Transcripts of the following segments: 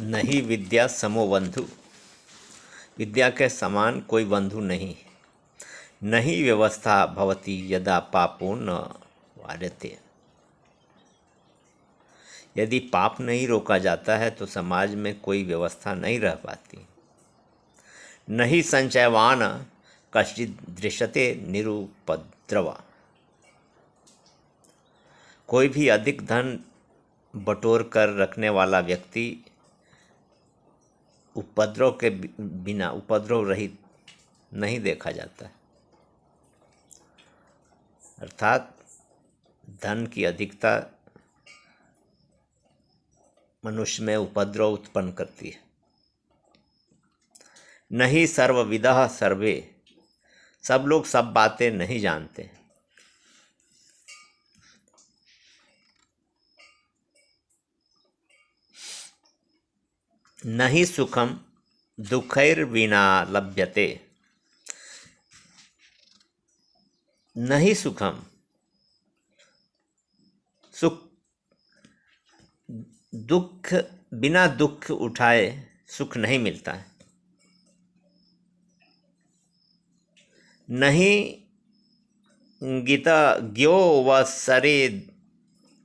नहीं विद्या समो बंधु। विद्या के समान कोई बंधु नहीं। नहीं व्यवस्था भवति यदा पापो न वार्यते। यदि पाप नहीं रोका जाता है तो समाज में कोई व्यवस्था नहीं रह पाती। नहीं संचयवान कश्चित दृश्यते निरुपद्रवा। कोई भी अधिक धन बटोर कर रखने वाला व्यक्ति उपद्रव के बिना उपद्रव रहित नहीं देखा जाता। अर्थात धन की अधिकता मनुष्य में उपद्रव उत्पन्न करती है। नहीं सर्वविदः सर्वे। सब लोग सब बातें नहीं जानते। नहीं सुखम दुखैर्विना लभ्यते। नहीं सुखम सुख दुख बिना दुख उठाए सुख नहीं मिलता है। नहीं गीता ज्ञो व सरे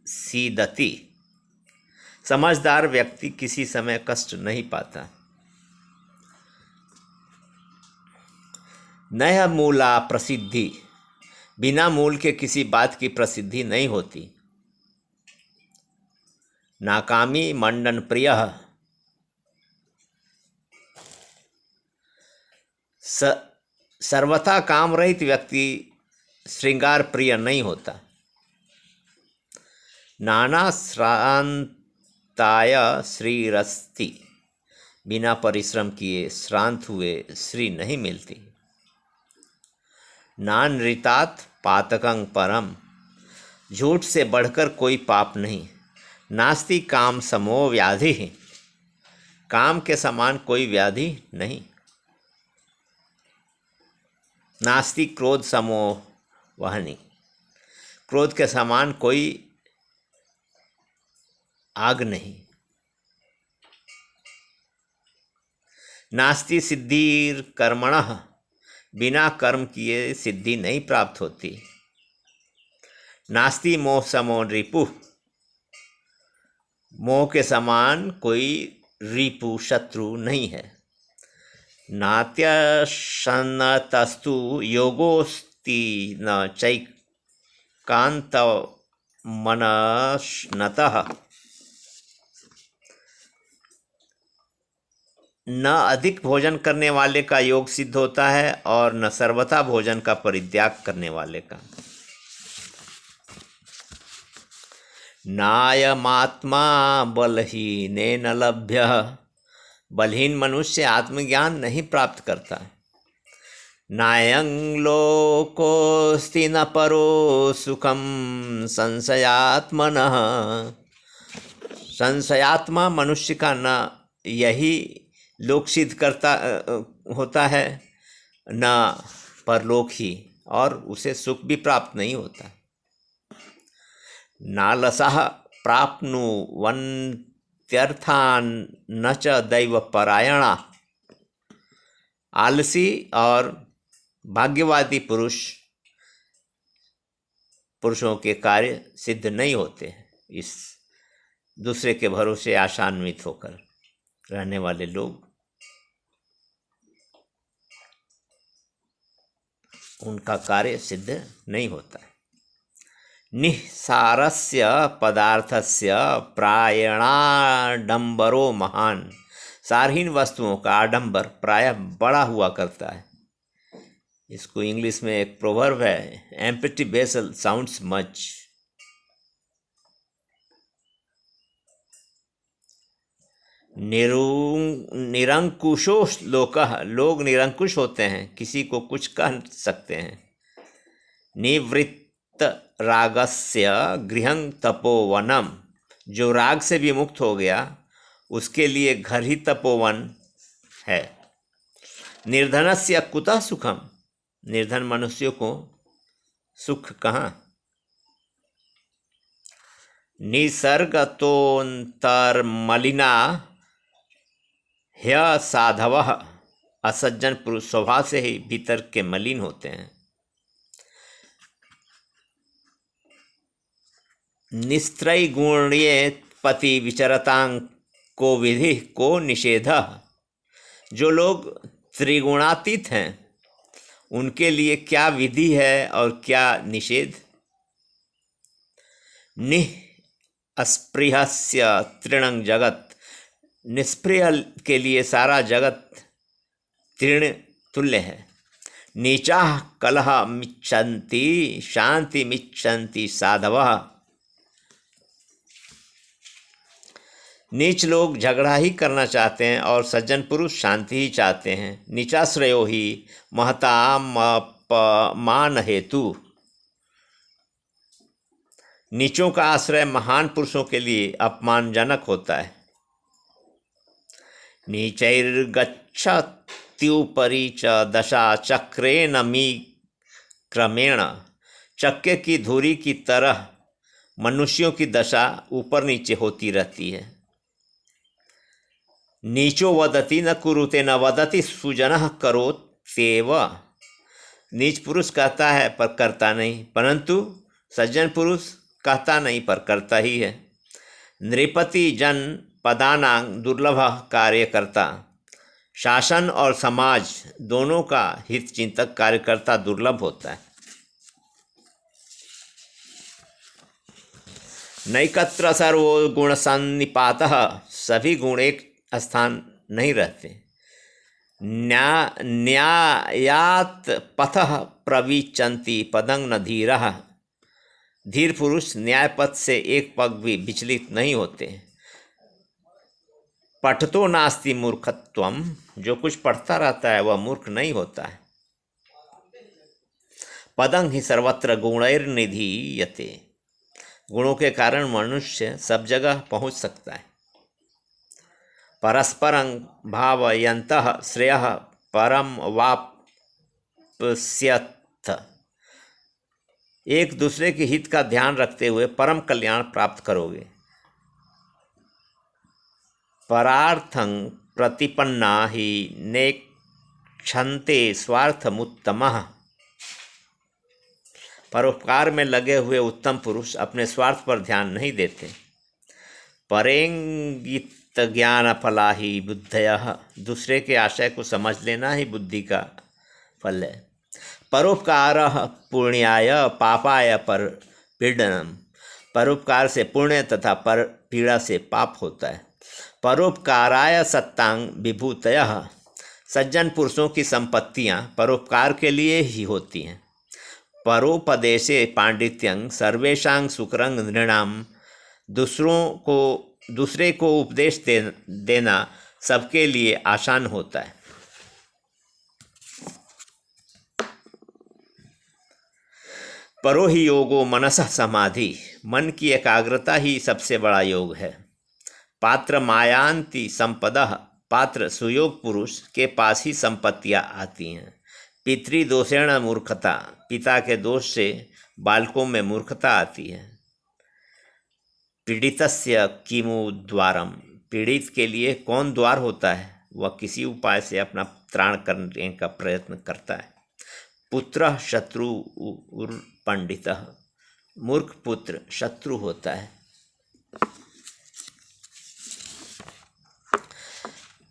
सीदति। समझदार व्यक्ति किसी समय कष्ट नहीं पाता। नया मूला प्रसिद्धि। बिना मूल के किसी बात की प्रसिद्धि नहीं होती। नाकामी मंडन प्रिय। सर्वथा काम रहित व्यक्ति श्रृंगार प्रिय नहीं होता। नाना श्रांताय श्रीरस्ति। बिना परिश्रम किए श्रांत हुए श्री नहीं मिलती। नानृतात् पातकं परम। झूठ से बढ़कर कोई पाप नहीं। नास्ति काम समो व्याधि। काम के समान कोई व्याधि नहीं। नास्ति क्रोध समो वहनि। क्रोध के समान कोई आग नहीं। नास्ति सिद्धिर कर्मणः। बिना कर्म किए सिद्धि नहीं प्राप्त होती। नास्ति मोह समो रिपु। मोह के समान कोई रिपु शत्रु नहीं है। नात्यशनतस्तु योगोस्ति न चैकांत मनश्नतः। न अधिक भोजन करने वाले का योग सिद्ध होता है और न सर्वथा भोजन का परित्याग करने वाले का। नायमात्मा बलहीनेन लभ्यः। बलहीन मनुष्य आत्मज्ञान नहीं प्राप्त करता। नायं लोकोस्ति न परो सुखम संशयात्मनः। संशयात्मा मनुष्य का न यही लोक सिद्ध करता होता है न परलोक ही, और उसे सुख भी प्राप्त नहीं होता। नालसः प्राप्नुवन्त्यर्थान् न च दैवपरायणा। आलसी और भाग्यवादी पुरुषों के कार्य सिद्ध नहीं होते। इस दूसरे के भरोसे आशान्वित होकर रहने वाले लोग, उनका कार्य सिद्ध नहीं होता है। निःसारस्य पदार्थस्य प्रायणाडंबरो महान। सारहीन वस्तुओं का आडंबर प्रायः बड़ा हुआ करता है। इसको इंग्लिश में एक प्रोवर्ब है, एम्प्टी वेसल साउंड्स मच। निरंकुशो लोकः। लोग निरंकुश होते हैं, किसी को कुछ कह सकते हैं। निवृत्त रागस्य गृहं तपोवनम। जो राग से विमुक्त हो गया उसके लिए घर ही तपोवन है। निर्धनस्य कुतः सुखम। निर्धन मनुष्यों को सुख कहाँ। निसर्गतोन्तर्मलिना ह्य साधवः असज्जन पुरुष स्वभाव से ही भीतर के मलिन होते हैं। निस्त्रय गुण्ये पति विचरतां को विधि को निषेध। जो लोग त्रिगुणातीत हैं उनके लिए क्या विधि है और क्या निषेध। निःस्पृहस्य तृणं जगत, निष्प्रिय के लिए सारा जगत तृण तुल्य है। नीचा कलह मिच्छन्ति शांति मिच्छन्ति साधवः। नीच लोग झगड़ा ही करना चाहते हैं और सज्जन पुरुष शांति ही चाहते हैं। नीचाश्रयो ही महता मान हेतु। नीचों का आश्रय महान पुरुषों के लिए अपमानजनक होता है। नीचैर्गच्छत्युपरि च दशा चक्रेण मी क्रमेण। चक्के की धुरी की तरह मनुष्यों की दशा ऊपर नीचे होती रहती है। नीचो वदति न कुरुते न वदति सुजनः करोत्येव। नीच पुरुष कहता है पर करता नहीं, परंतु सज्जन पुरुष कहता नहीं पर करता ही है। नृपति जन पदानां दुर्लभ कार्यकर्ता। शासन और समाज दोनों का हित चिंतक कार्यकर्ता दुर्लभ होता है। नैकत्र सर्वो गुण सन्निपातः। सभी गुण एक स्थान नहीं रहते। न्यायात पथः प्रविचन्ति पदं न धीरः। धीर पुरुष न्याय पथ से एक पग भी विचलित नहीं होते। पठतो नास्ति मूर्खत्वम। जो कुछ पढ़ता रहता है वह मूर्ख नहीं होता है। पदं ही सर्वत्र गुणैर्निधीयते। गुणों के कारण मनुष्य सब जगह पहुंच सकता है। परस्परं भावयन्तः श्रेयः परम वाप्स्यथ। एक दूसरे के हित का ध्यान रखते हुए परम कल्याण प्राप्त करोगे। परार्थं प्रतिपन्ना ही नेक्षन्ते स्वार्थमुत्तमः। परोपकार में लगे हुए उत्तम पुरुष अपने स्वार्थ पर ध्यान नहीं देते। परेंगित ज्ञान फला ही बुद्धयः। दूसरे के आशय को समझ लेना ही बुद्धि का फल है। परोपकारः पुण्याय पापाय पर पीडनम। परोपकार से पुण्य तथा पर पीड़ा से पाप होता है। परोपकाराय सत्तांग विभूतयः। सज्जन पुरुषों की संपत्तियां परोपकार के लिए ही होती हैं। परोपदेशे पांडित्यं सर्वेषां सुकरं नृणाम। दूसरे को उपदेश देना सबके लिए आसान होता है। परो ही योगो मनसः समाधि। मन की एकाग्रता ही सबसे बड़ा योग है। पात्र मायांति संपदः। पात्र सुयोग पुरुष के पास ही संपत्तियां आती हैं। पितृदोषेण मूर्खता। पिता के दोष से बालकों में मूर्खता आती है। पीड़ितस्य किमु द्वारम। पीड़ित के लिए कौन द्वार होता है। वह किसी उपाय से अपना त्राण करने का प्रयत्न करता है। पुत्र शत्रु पंडितः। मूर्ख पुत्र शत्रु होता है।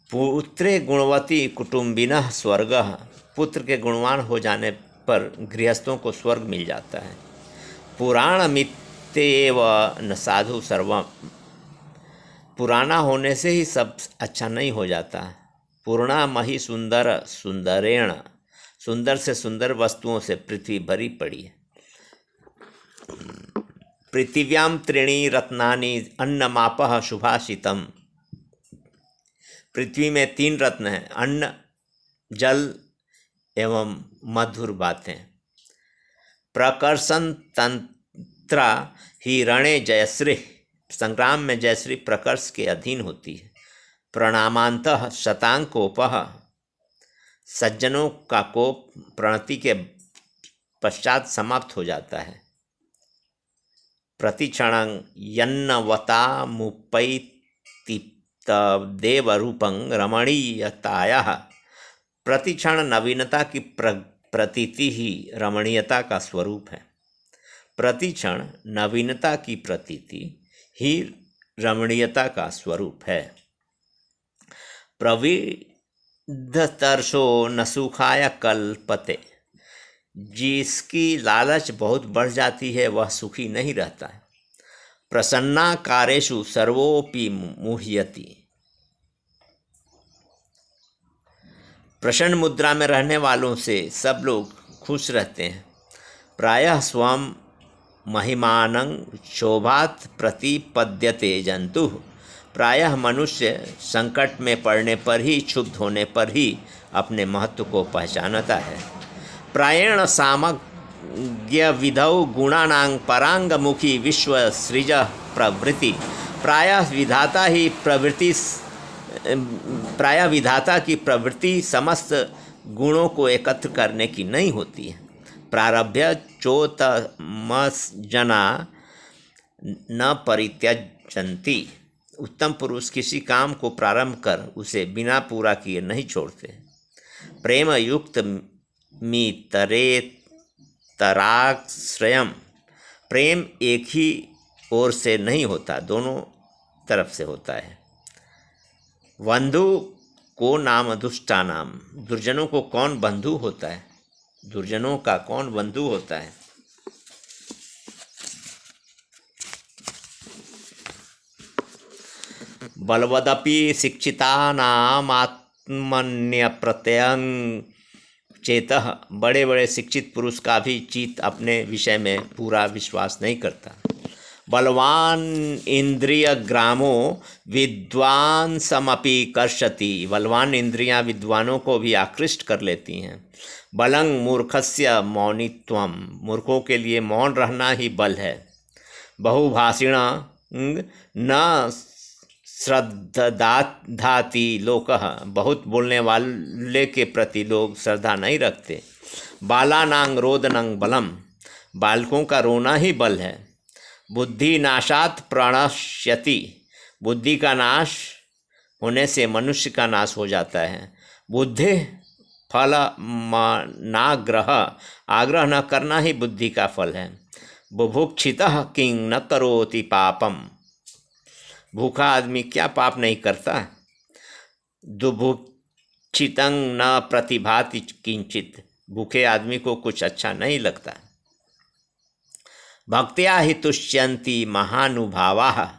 पुत्रे गुणवती कुटुंबिनः स्वर्गः। पुत्र के गुणवान हो जाने पर गृहस्थों को स्वर्ग मिल जाता है। पुराण मित्येव न साधु सर्वम। पुराना होने से ही सब अच्छा नहीं हो जाता। पूर्णा मही सुंदर सुंदरेण। सुंदर से सुंदर वस्तुओं से पृथ्वी भरी पड़ी है। पृथिव्याम त्रीणि रत्नानि अन्नमापः सुभाषितम। पृथ्वी में 3 रत्न हैं, अन्न, जल एवं मधुर बातें। प्रकर्षण तंत्रा ही रणे जयश्री। संग्राम में जयश्री प्रकर्ष के अधीन होती है। प्रणामांतः शतांकोपः। सज्जनों का कोप प्रणति के पश्चात समाप्त हो जाता है। प्रतिक्षणं यन्नवता मुपैति देव रूपं रमणीयतायाः। प्रतिक्षण नवीनता की प्रतीति ही रमणीयता का स्वरूप है। प्रतिक्षण नवीनता की प्रतीति ही रमणीयता का स्वरूप है। प्रविद्धतर्षो न सुखाय कल्पते। जिसकी लालच बहुत बढ़ जाती है वह सुखी नहीं रहता है। प्रसन्नाकारेषु सर्वोपि मुह्यति। प्रसन्न मुद्रा में रहने वालों से सब लोग खुश रहते हैं। प्रायः स्वयं महिमानं शोभात् प्रतिपद्यते जंतु। प्रायः मनुष्य संकट में पड़ने पर ही, क्षुब्ध होने पर ही अपने महत्व को पहचानता है। प्रायेण सामज्ञ विधौ गुणानां परांगमुखी विश्व सृज प्रवृत्ति। प्रायः विधाता की प्रवृत्ति समस्त गुणों को एकत्र करने की नहीं होती है। प्रारभ्य चोतमजना न परित्यजन्ति। उत्तम पुरुष किसी काम को प्रारंभ कर उसे बिना पूरा किए नहीं छोड़ते। प्रेम युक्त मितरेतराश्रयम्। प्रेम एक ही ओर से नहीं होता, दोनों तरफ से होता है। बंधु को नाम दुष्टानाम। दुर्जनों को कौन बंधु होता है? दुर्जनों का कौन बंधु होता है? बलवदपि शिक्षितानाम आत्मन्य प्रत्ययं चेतः। बड़े बड़े शिक्षित पुरुष का भी चित्त अपने विषय में पूरा विश्वास नहीं करता। बलवान इंद्रिय ग्रामो विद्वान समपि कर्षति। बलवान इंद्रियां विद्वानों को भी आकृष्ट कर लेती हैं। बलं मूर्खस्य मौनित्वम। मूर्खों के लिए मौन रहना ही बल है। बहुभाषिण न श्रद्धाति लोकः। बहुत बोलने वाले के प्रति लोग श्रद्धा नहीं रखते। बालानां रोदनं बलम। बालकों का रोना ही बल है। बुद्धि नाशात् प्रणश्यति। बुद्धि का नाश होने से मनुष्य का नाश हो जाता है। बुद्धि फल नाग्रह। आग्रह न करना ही बुद्धि का फल है। बुभुक्षितः किं न करोति पापम। भूखा आदमी क्या पाप नहीं करता? दुभुक्षितं न प्रतिभाति किंचित। भूखे आदमी को कुछ अच्छा नहीं लगता। भक्त्या हि तुष्यन्ति महानुभावाः।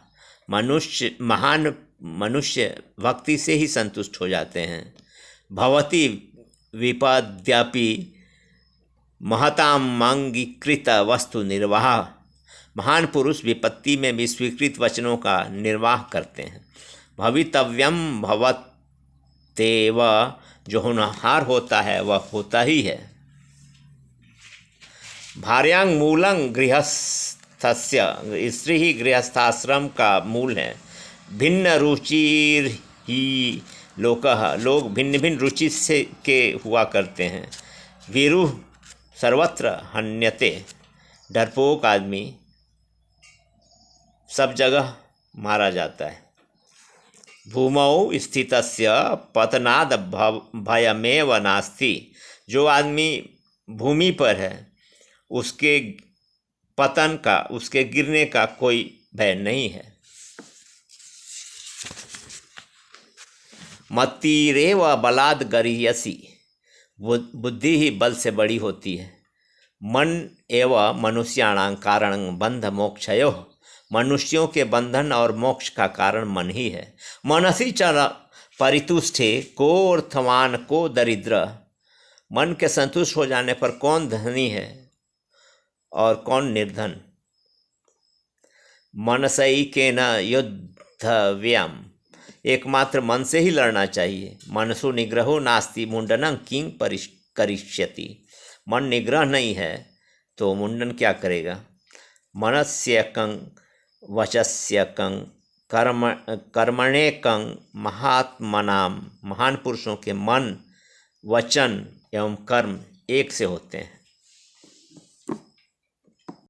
महान मनुष्य भक्ति से ही संतुष्ट हो जाते हैं। भवति विपद्यपि महतां अंगीकृत वस्तु निर्वाह। महान पुरुष विपत्ति में भी स्वीकृत वचनों का निर्वाह करते हैं। भवितव्यम भवत्येव। जो होनहार होता है वह होता ही है। भार्यां मूलं गृहस्थस्य। स्त्री ही गृहस्थाश्रम का मूल है। भिन्न रुचिर ही लोकः। लोग भिन्न भिन्न रुचि से के हुआ करते हैं। वीरुः सर्वत्र हन्यते। डरपोक आदमी सब जगह मारा जाता है। भूमौ स्थितस्य पतनाद भयमेव नास्ति। जो आदमी भूमि पर है उसके पतन का, उसके गिरने का कोई भय नहीं है। मतिरेव बलाद गरीयसी। बुद्धि ही बल से बड़ी होती है। मन एवं मनुष्याणां कारणं बंध मोक्षयोः। मनुष्यों के बंधन और मोक्ष का कारण मन ही है। मनसि चल परितुष्टे को अर्थवान को दरिद्र। मन के संतुष्ट हो जाने पर कौन धनी है और कौन निर्धन। मनसैकेन युद्धव्यम। एकमात्र मन से ही लड़ना चाहिए। मनसो निग्रहो नास्ति मुंडनं किं करिष्यति। मन निग्रह नहीं है तो मुंडन क्या करेगा। मनस्य कं वचस्य कं कर्मणे कं महात्मनाम। महान पुरुषों के मन, वचन एवं कर्म एक से होते हैं।